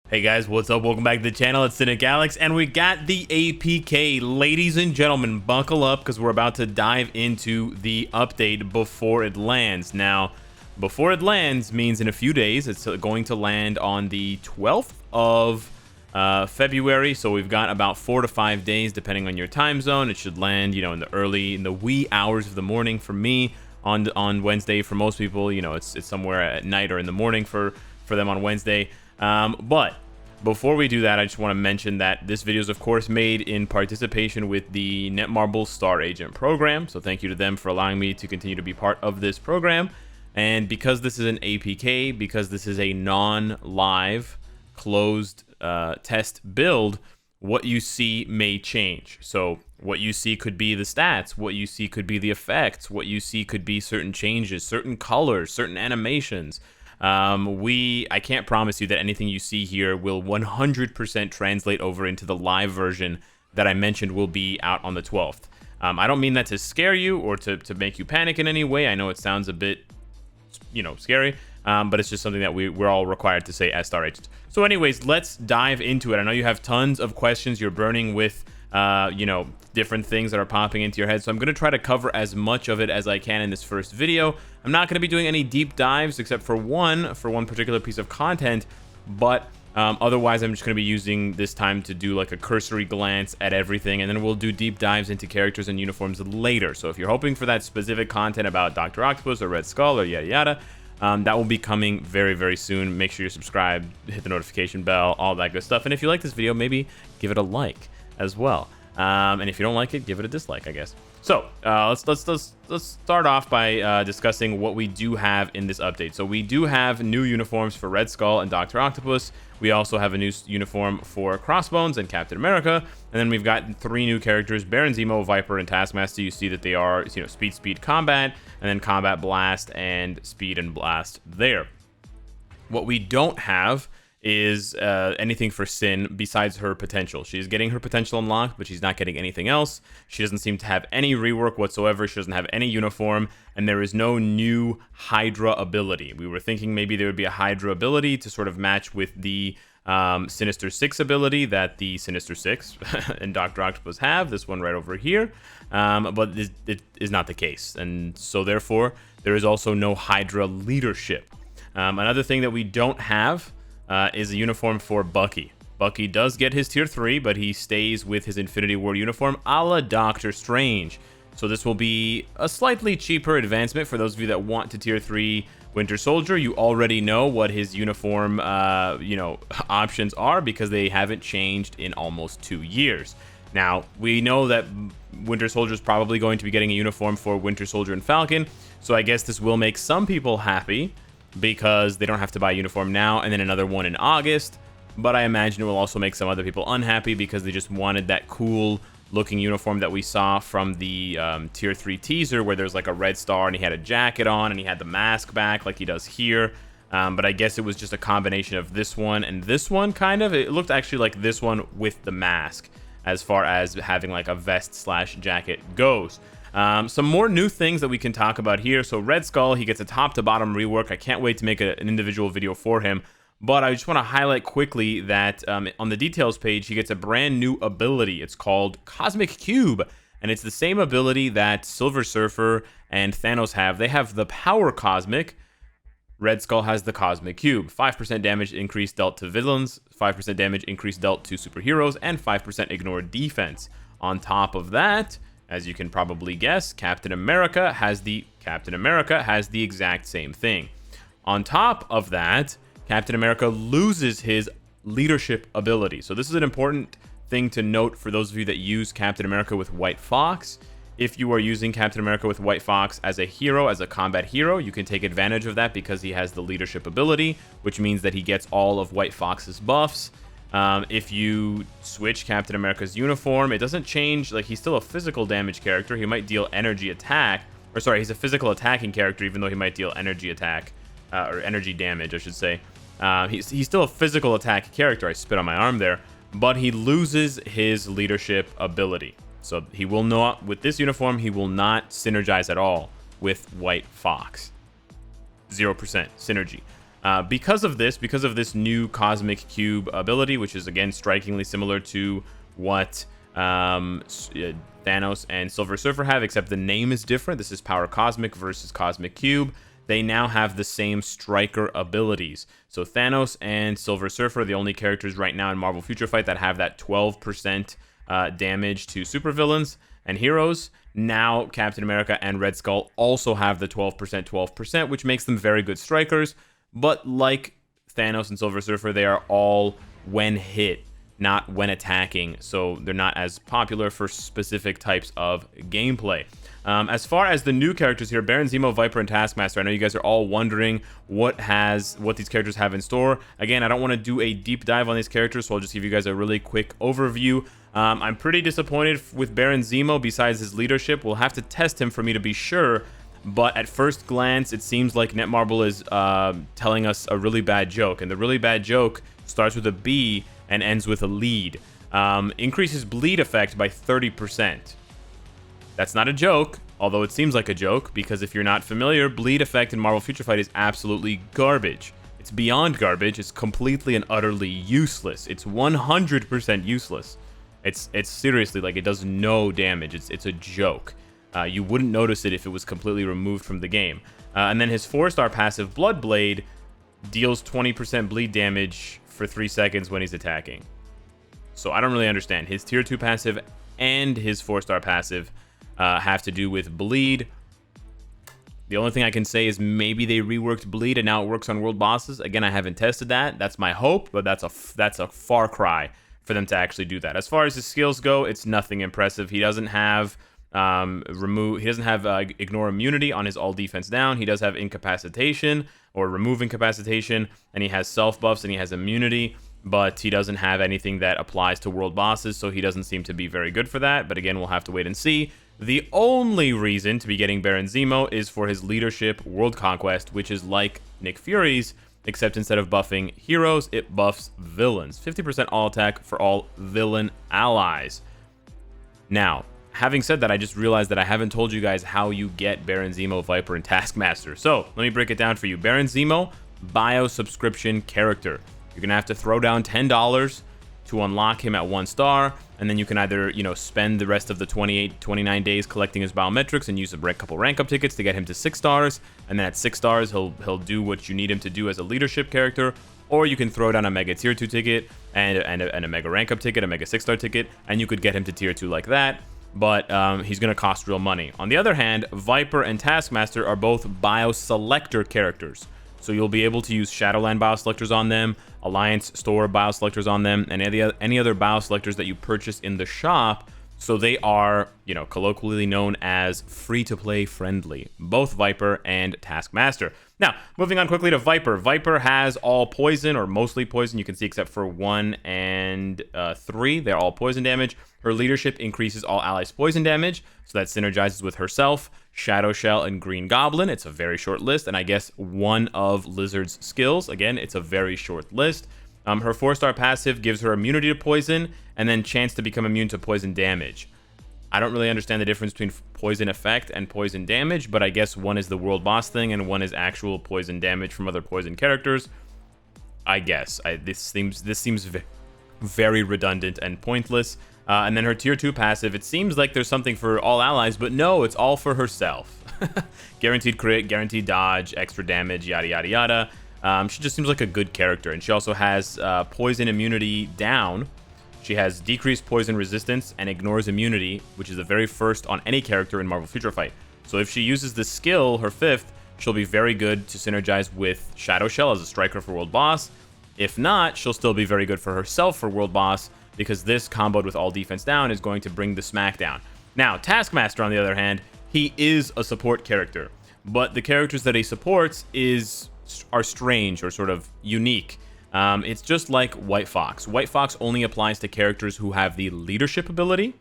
Hey guys, what's up? Welcome back to the channel. It's Cynicalex, and we got the APK. Ladies and gentlemen, buckle up because we're about to dive into the update before it lands. Now, before it lands means in a few days. It's going to land on the 12th of February, so we've got about 4 to 5 days depending on your time zone. It should land, in the wee hours of the morning for me on Wednesday. For most people, it's somewhere at night or in the morning for them on Wednesday. But before we do that, I just want to mention that this video is of course made in participation with the Netmarble Star Agent program. So thank you to them for allowing me to continue to be part of this program. And because this is an APK, because this is a non-live closed test build, what you see may change. So what you see could be the stats, what you see could be the effects, what you see could be certain changes, certain colors, certain animations. I can't promise you that anything you see here will 100% translate over into the live version that I mentioned will be out on the 12th. I don't mean that to scare you or to make you panic in any way. I know it sounds a bit, scary, but it's just something that we're all required to say as Star Agents. So anyways, let's dive into it. I know you have tons of questions you're burning with, different things that are popping into your head. So I'm going to try to cover as much of it as I can in this first video. I'm not going to be doing any deep dives except for one particular piece of content, but otherwise I'm just going to be using this time to do like a cursory glance at everything, and then we'll do deep dives into characters and uniforms later. So if you're hoping for that specific content about Dr. Octopus or Red Skull or yada yada, that will be coming very, very soon. Make sure you're subscribed, hit the notification bell, all that good stuff. And if you like this video, maybe give it a like as well. And if you don't like it, give it a dislike, I guess. So let's start off by discussing what we do have in this update. So we do have new uniforms for Red Skull and Dr. Octopus. We also have a new uniform for Crossbones and Captain America. And then we've got 3 new characters: Baron Zemo, Viper, and Taskmaster. You see that they are, speed, combat, and then combat, blast, and speed and blast there. What we don't have is anything for Sin besides her potential. She's getting her potential unlocked, but she's not getting anything else. She doesn't seem to have any rework whatsoever. She doesn't have any uniform, and there is no new Hydra ability. We were thinking maybe there would be a Hydra ability to sort of match with the Sinister Six ability that the Sinister Six and Dr. Octopus have, this one right over here, but it is not the case, and so therefore there is also no Hydra leadership. Another thing that we don't have is a uniform for Bucky. Bucky does get his tier 3, but he stays with his Infinity War uniform a la Doctor Strange. So this will be a slightly cheaper advancement for those of you that want to tier 3 Winter Soldier. You already know what his uniform, options are because they haven't changed in almost 2 years. Now, we know that Winter Soldier is probably going to be getting a uniform for Winter Soldier and Falcon, so I guess this will make some people happy because they don't have to buy a uniform now and then another one in August. But I imagine it will also make some other people unhappy because they just wanted that cool looking uniform that we saw from the tier 3 teaser, where there's like a red star and he had a jacket on and he had the mask back like he does here. But I guess it was just a combination of this one and this one, kind of. It looked actually like this one with the mask as far as having like a vest / jacket goes. Some more new things that we can talk about here. So Red Skull, he gets a top to bottom rework. I can't wait to make an individual video for him, but I just want to highlight quickly that on the details page, he gets a brand new ability. It's called Cosmic Cube, and it's the same ability that Silver Surfer and Thanos have. They have the Power Cosmic. Red Skull has the Cosmic Cube. 5% damage increase dealt to villains, 5% damage increase dealt to superheroes, and 5% ignore defense. On top of that, as you can probably guess, Captain America has the exact same thing. On top of that, Captain America loses his leadership ability. So this is an important thing to note for those of you that use Captain America with White Fox. If you are using Captain America with White Fox as a hero, as a combat hero, you can take advantage of that because he has the leadership ability, which means that he gets all of White Fox's buffs. If you switch Captain America's uniform, it doesn't change. Like, he's still a physical damage character. He might deal energy attack, or sorry, he's a physical attacking character, even though he might deal energy attack, or energy damage, I should say. He's still a physical attack character. I spit on my arm there, but he loses his leadership ability. So he will not, with this uniform, he will not synergize at all with White Fox. 0% synergy. Because of this new Cosmic Cube ability, which is again strikingly similar to what Thanos and Silver Surfer have, except the name is different. This is Power Cosmic versus Cosmic Cube. They now have the same striker abilities. So Thanos and Silver Surfer are the only characters right now in Marvel Future Fight that have that 12% damage to supervillains and heroes. Now Captain America and Red Skull also have the 12%, which makes them very good strikers. But like Thanos and Silver Surfer, they are all when hit, not when attacking. So they're not as popular for specific types of gameplay. As far as the new characters here, Baron Zemo, Viper, and Taskmaster, I know you guys are all wondering what these characters have in store. Again, I don't want to do a deep dive on these characters, so I'll just give you guys a really quick overview. I'm pretty disappointed with Baron Zemo besides his leadership. We'll have to test him for me to be sure, but at first glance, it seems like Netmarble is telling us a really bad joke, and the really bad joke starts with a B and ends with a lead. Increases bleed effect by 30%. That's not a joke, although it seems like a joke, because if you're not familiar, bleed effect in Marvel Future Fight is absolutely garbage. It's beyond garbage. It's completely and utterly useless. It's 100% useless. It's seriously, like, it does no damage. It's a joke. You wouldn't notice it if it was completely removed from the game. And then his 4-star passive, Blood Blade, deals 20% bleed damage for 3 seconds when he's attacking. So I don't really understand. His tier 2 passive and his 4-star passive have to do with bleed. The only thing I can say is maybe they reworked bleed and now it works on world bosses. Again, I haven't tested that. That's my hope, but that's a far cry for them to actually do that. As far as his skills go, it's nothing impressive. He doesn't have ignore immunity on his all defense down. He does have incapacitation or remove incapacitation, and he has self buffs and he has immunity, but he doesn't have anything that applies to world bosses, so he doesn't seem to be very good for that. But again, we'll have to wait and see. The only reason to be getting Baron Zemo is for his leadership world conquest, which is like Nick Fury's, except instead of buffing heroes, it buffs villains. 50% all attack for all villain allies. Now, having said that, I just realized that I haven't told you guys how you get Baron Zemo, Viper, and Taskmaster. So let me break it down for you. Baron Zemo, bio subscription character. You're going to have to throw down $10 to unlock him at 1 star, and then you can either, spend the rest of the 29 days collecting his biometrics and use a couple rank up tickets to get him to 6 stars, and then at 6 stars he'll do what you need him to do as a leadership character, or you can throw down a mega tier 2 ticket and a mega rank up ticket, a mega 6-star ticket, and you could get him to tier 2 like that, but he's going to cost real money. On the other hand, Viper and Taskmaster are both bio selector characters. So you'll be able to use Shadowland bioselectors on them, Alliance Store bioselectors on them, and any other bioselectors that you purchase in the shop. So they are, colloquially known as free-to-play friendly, both Viper and Taskmaster. Now, moving on quickly to Viper. Viper has all poison, or mostly poison, you can see, except for 1 and 3. They're all poison damage. Her leadership increases all allies' poison damage, so that synergizes with herself, Shadow Shell, and Green Goblin. It's a very short list, and I guess one of Lizard's skills. Again, it's a very short list. Her 4-star passive gives her immunity to poison, and then chance to become immune to poison damage. I don't really understand the difference between poison effect and poison damage, but I guess one is the world boss thing, and one is actual poison damage from other poison characters. I guess. This seems very redundant and pointless. And then her tier 2 passive, it seems like there's something for all allies, but no, it's all for herself. Guaranteed crit, guaranteed dodge, extra damage, yada yada yada. She just seems like a good character, and she also has poison immunity down. She has decreased poison resistance and ignores immunity, which is the very first on any character in Marvel Future Fight. So if she uses this skill, her 5th, she'll be very good to synergize with Shadow Shell as a striker for World Boss. If not, she'll still be very good for herself for World Boss, because this comboed with all defense down is going to bring the smack down. Now, Taskmaster, on the other hand, he is a support character, but the characters that he supports are strange or sort of unique. It's just like White Fox. White Fox only applies to characters who have the leadership ability.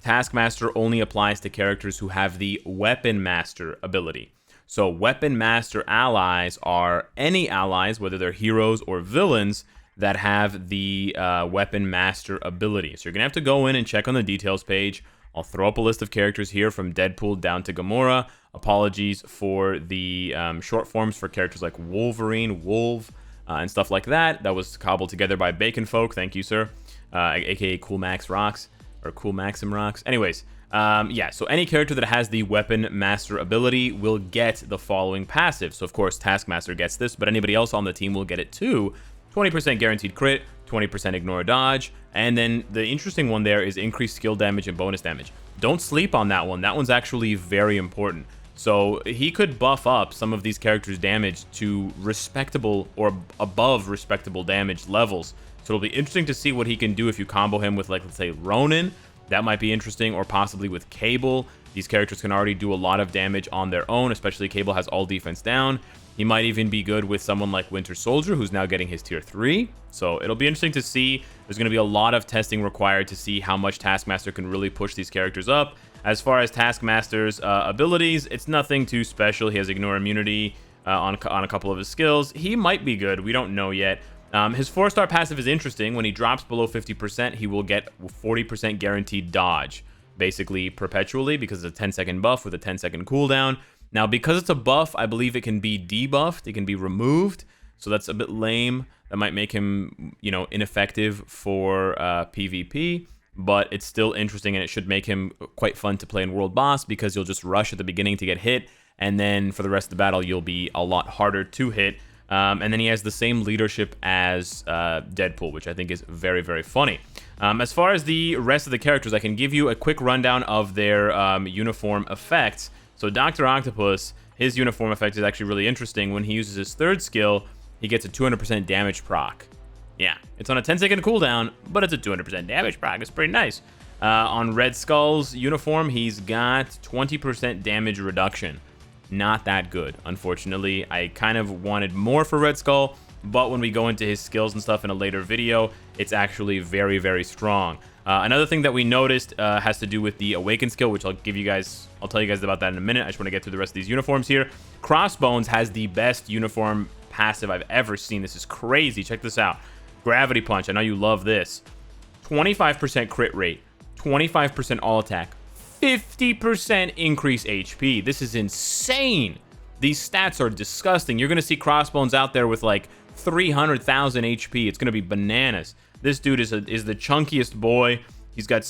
Taskmaster only applies to characters who have the Weapon Master ability. So Weapon Master allies are any allies, whether they're heroes or villains, that have the Weapon Master ability. So you're going to have to go in and check on the details page. I'll throw up a list of characters here from Deadpool down to Gamora. Apologies for the short forms for characters like Wolverine, Wolf, and stuff like that. That was cobbled together by Bacon Folk. Thank you, sir. AKA Cool Max Rocks, or Cool Maxim Rocks. Anyways, yeah, so any character that has the Weapon Master ability will get the following passive. So, of course, Taskmaster gets this, but anybody else on the team will get it too. 20% guaranteed crit, 20% ignore dodge, and then the interesting one there is increased skill damage and bonus damage. Don't sleep on that one. That one's actually very important. So he could buff up some of these characters' damage to respectable or above respectable damage levels. So it'll be interesting to see what he can do if you combo him with, like, let's say, Ronin. That might be interesting, or possibly with Cable. These characters can already do a lot of damage on their own, especially Cable has all defense down. He might even be good with someone like Winter Soldier, who's now getting his tier 3. So it'll be interesting to see. There's going to be a lot of testing required to see how much Taskmaster can really push these characters up. As far as Taskmaster's abilities, it's nothing too special. He has ignore immunity on a couple of his skills. He might be good. We don't know yet. His 4-star passive is interesting. When he drops below 50%, he will get 40% guaranteed dodge, basically perpetually, because it's a 10-second buff with a 10-second cooldown. Now, because it's a buff, I believe it can be debuffed. It can be removed. So that's a bit lame. That might make him, you know, ineffective for PvP. But it's still interesting, and it should make him quite fun to play in World Boss, because you'll just rush at the beginning to get hit. And then for the rest of the battle, you'll be a lot harder to hit. And then he has the same leadership as Deadpool, which I think is very, very funny. As far as the rest of the characters, I can give you a quick rundown of their uniform effects. So Dr. Octopus, his uniform effect is actually really interesting. When he uses his 3rd skill, he gets a 200% damage proc. Yeah, it's on a 10-second cooldown, but it's a 200% damage proc. It's pretty nice. On Red Skull's uniform, he's got 20% damage reduction. Not that good, unfortunately. I kind of wanted more for Red Skull, but when we go into his skills and stuff in a later video, it's actually very, very strong. Another thing that we noticed has to do with the Awaken skill, which I'll tell you guys about that in a minute. I just want to get through the rest of these uniforms here. Crossbones has the best uniform passive I've ever seen. This is crazy. Check this out. Gravity Punch. I know you love this. 25% crit rate, 25% all attack, 50% increase HP. This is insane. These stats are disgusting. You're going to see Crossbones out there with like 300,000 HP. It's going to be bananas. This dude is the chunkiest boy. He's got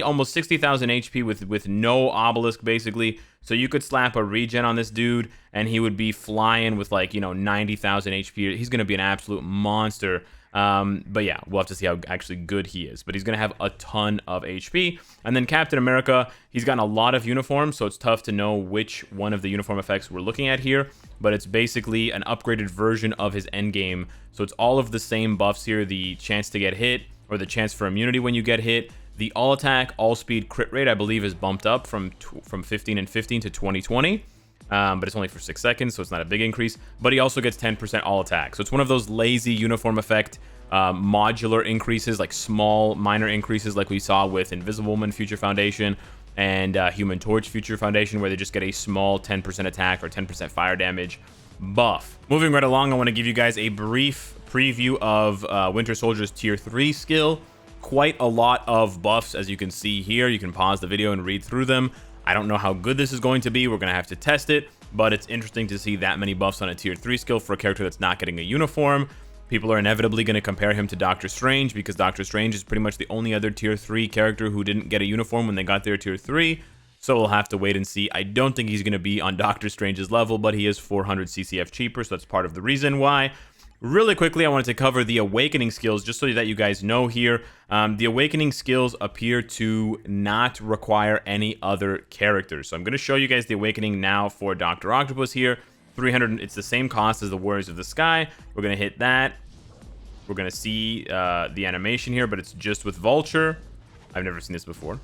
almost 60,000 HP with no obelisk, basically. So you could slap a regen on this dude, and he would be flying with, like, you know, 90,000 HP. He's going to be an absolute monster. But yeah, we'll have to see how actually good he is. But he's going to have a ton of HP. And then Captain America, he's gotten a lot of uniforms, so it's tough to know which one of the uniform effects we're looking at here. But it's basically an upgraded version of his endgame. So it's all of the same buffs here. The chance to get hit, or the chance for immunity when you get hit. The all attack, all speed, crit rate, I believe, is bumped up from 15 and 15 to 20-20. But it's only for 6 seconds, so it's not a big increase. But he also gets 10% all attack. So it's one of those lazy uniform effect modular increases, like small, minor increases like we saw with Invisible Woman Future Foundation and Human Torch Future Foundation, where they just get a small 10% attack or 10% fire damage buff. Moving right along, I want to give you guys a brief preview of Winter Soldier's tier 3 skill. Quite a lot of buffs, as you can see here. You can pause the video and read through them. I don't know how good this is going to be. We're going to have to test it, but it's interesting to see that many buffs on a tier 3 skill for a character that's not getting a uniform. People are inevitably going to compare him to Doctor Strange, because Doctor Strange is pretty much the only other tier 3 character who didn't get a uniform when they got their tier 3. So we'll have to wait and see. I don't think he's going to be on Doctor Strange's level, but he is 400 CCF cheaper, so that's part of the reason why. Really quickly, I wanted to cover the Awakening skills, just so that you guys know here. The Awakening skills appear to not require any other characters. So I'm going to show you guys the Awakening now for Dr. Octopus here. 300, it's the same cost as the Warriors of the Sky. We're going to hit that. We're going to see the animation here, but it's just with Vulture. I've never seen this before.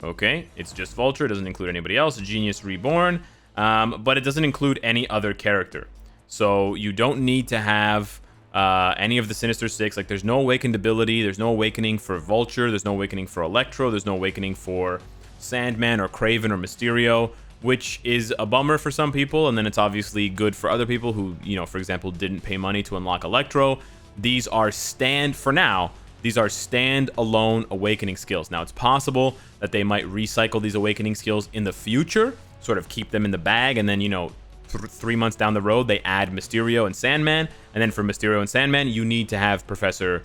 Okay, it's just Vulture. It doesn't include anybody else. Genius Reborn, but it doesn't include any other character. So you don't need to have any of the Sinister Six. Like, there's no awakened ability. There's no awakening for Vulture. There's no awakening for Electro. There's no awakening for Sandman or Kraven or Mysterio, which is a bummer for some people. And then it's obviously good for other people who, you know, for example, didn't pay money to unlock Electro. These are for now, these are stand-alone awakening skills. Now, it's possible that they might recycle these awakening skills in the future, sort of keep them in the bag, and then, you know, 3 months down the road, they add Mysterio and Sandman, and then for Mysterio and Sandman, you need to have Professor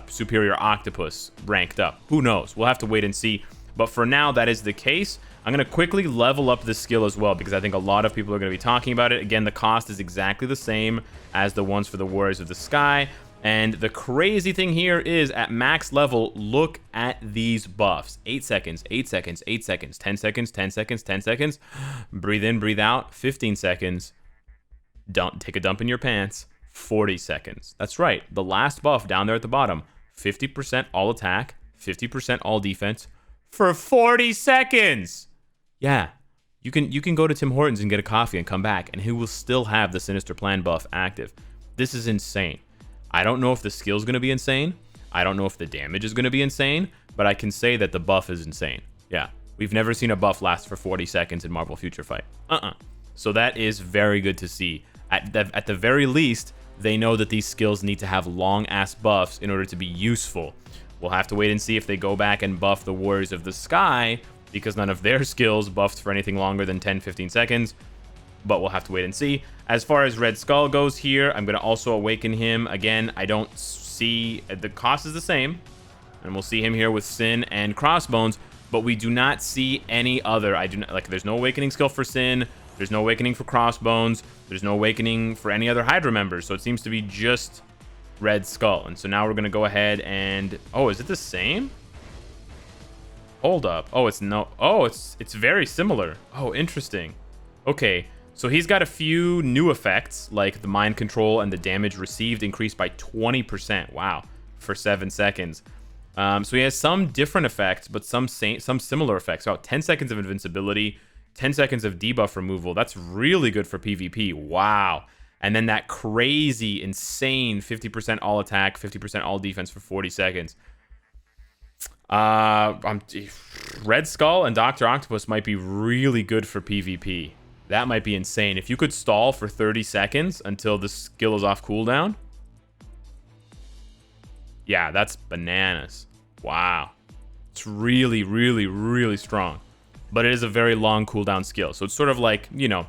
Superior Octopus ranked up. Who knows? We'll have to wait and see. But for now, that is the case. I'm going to quickly level up this skill as well, because I think a lot of people are going to be talking about it. Again, the cost is exactly the same as the ones for the Warriors of the Sky. And the crazy thing here is, at max level, look at these buffs. 8 seconds, 8 seconds, 8 seconds, 10 seconds, 10 seconds, 10 seconds. Breathe in, breathe out. 15 seconds. Take a dump in your pants. 40 seconds. That's right. The last buff down there at the bottom. 50% all attack, 50% all defense for 40 seconds. Yeah. You can go to Tim Hortons and get a coffee and come back, and he will still have the Sinister Plan buff active. This is insane. I don't know if the skill's going to be insane. I don't know if the damage is going to be insane, but I can say that the buff is insane. Yeah, we've never seen a buff last for 40 seconds in Marvel Future Fight. So that is very good to see. At the very least, they know that these skills need to have long-ass buffs in order to be useful. We'll have to wait and see if they go back and buff the Warriors of the Sky, because none of their skills buffed for anything longer than 10-15 seconds. But we'll have to wait and see. As far as Red Skull goes here, I'm going to also awaken him. Again, I don't see... The cost is the same. And we'll see him here with Sin and Crossbones. But we do not see any other... I do not... Like, there's no awakening skill for Sin. There's no awakening for Crossbones. There's no awakening for any other Hydra members. So it seems to be just Red Skull. And so now we're going to go ahead and... Oh, is it the same? Hold up. Oh, it's no... Oh, it's very similar. Oh, interesting. Okay. So he's got a few new effects, like the mind control and the damage received increased by 20%. Wow, for 7 seconds. So he has some different effects, but some similar effects. So 10 seconds of invincibility, 10 seconds of debuff removal. That's really good for PvP. Wow. And then that crazy, insane 50% all attack, 50% all defense for 40 seconds. Red Skull and Dr. Octopus might be really good for PvP. That might be insane. If you could stall for 30 seconds until the skill is off cooldown. Yeah, that's bananas. Wow. It's really, really, really strong. But it is a very long cooldown skill. So it's sort of like, you know,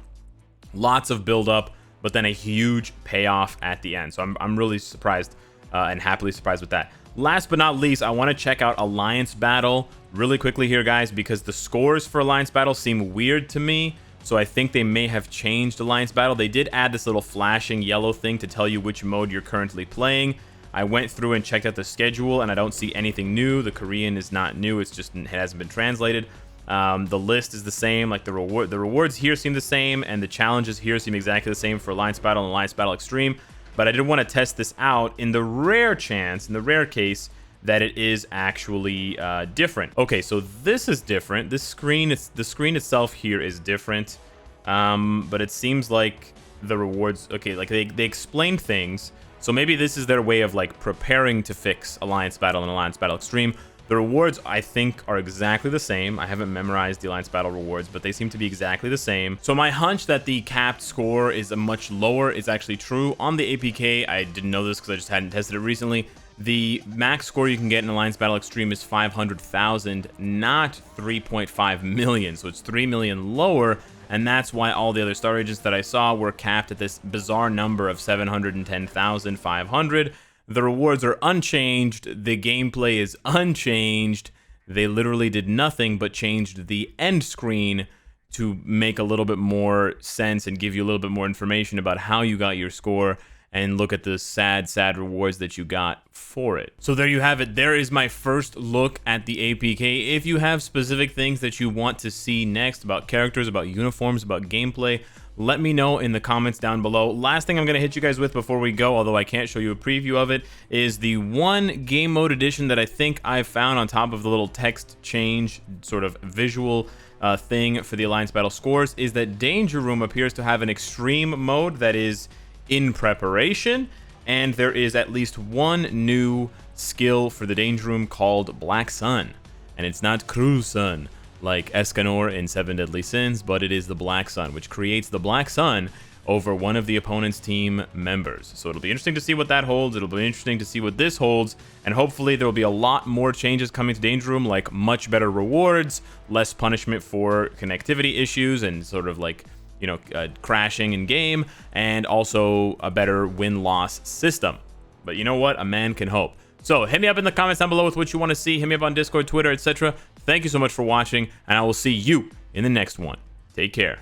lots of build up, but then a huge payoff at the end. So I'm really surprised and happily surprised with that. Last but not least, I want to check out Alliance Battle really quickly here, guys, because the scores for Alliance Battle seem weird to me. So I think they may have changed Alliance Battle. They did add this little flashing yellow thing to tell you which mode you're currently playing. I went through and checked out the schedule, and I don't see anything new. The Korean is not new. It hasn't been translated. The list is the same. Like the rewards here seem the same, and the challenges here seem exactly the same for Alliance Battle and Alliance Battle Extreme. But I did want to test this out in the rare case that it is actually different. Okay, so this is different. The screen itself here is different, but it seems like the rewards. Okay, like they explained things, so maybe this is their way of like preparing to fix Alliance Battle and Alliance Battle Extreme. The rewards, I think, are exactly the same. I haven't memorized the Alliance Battle rewards, but they seem to be exactly the same. So my hunch that the capped score is a much lower is actually true. On the APK, I didn't know this because I just hadn't tested it recently. The max score you can get in Alliance Battle Extreme is 500,000, not 3.5 million. So it's 3 million lower, and that's why all the other star agents that I saw were capped at this bizarre number of 710,500. The rewards are unchanged. The gameplay is unchanged. They literally did nothing but changed the end screen to make a little bit more sense and give you a little bit more information about how you got your score, and look at the sad rewards that you got for it. So there you have it. There is my first look at the APK. If you have specific things that you want to see next about characters, about uniforms, about gameplay, let me know in the comments down below. Last thing I'm going to hit you guys with before we go, although I can't show you a preview of it, is the one game mode edition that I think I found on top of the little text change sort of visual thing for the Alliance Battle scores, is that Danger Room appears to have an extreme mode that is in preparation, and there is at least one new skill for the Danger Room called Black Sun, and it's not Cruel like Escanor in 7 Deadly Sins, but it is the Black Sun, which creates the Black Sun, over one of the opponent's team members. So it'll be interesting to see what that holds. It'll be interesting to see what this holds, and hopefully there will be a lot more changes coming to Danger Room, like much better rewards, less punishment for connectivity issues and sort of like, you know, crashing in game, and also a better win-loss system. But you know what? A man can hope. So hit me up in the comments down below with what you want to see. Hit me up on Discord, Twitter, etc. Thank you so much for watching, and I will see you in the next one. Take care.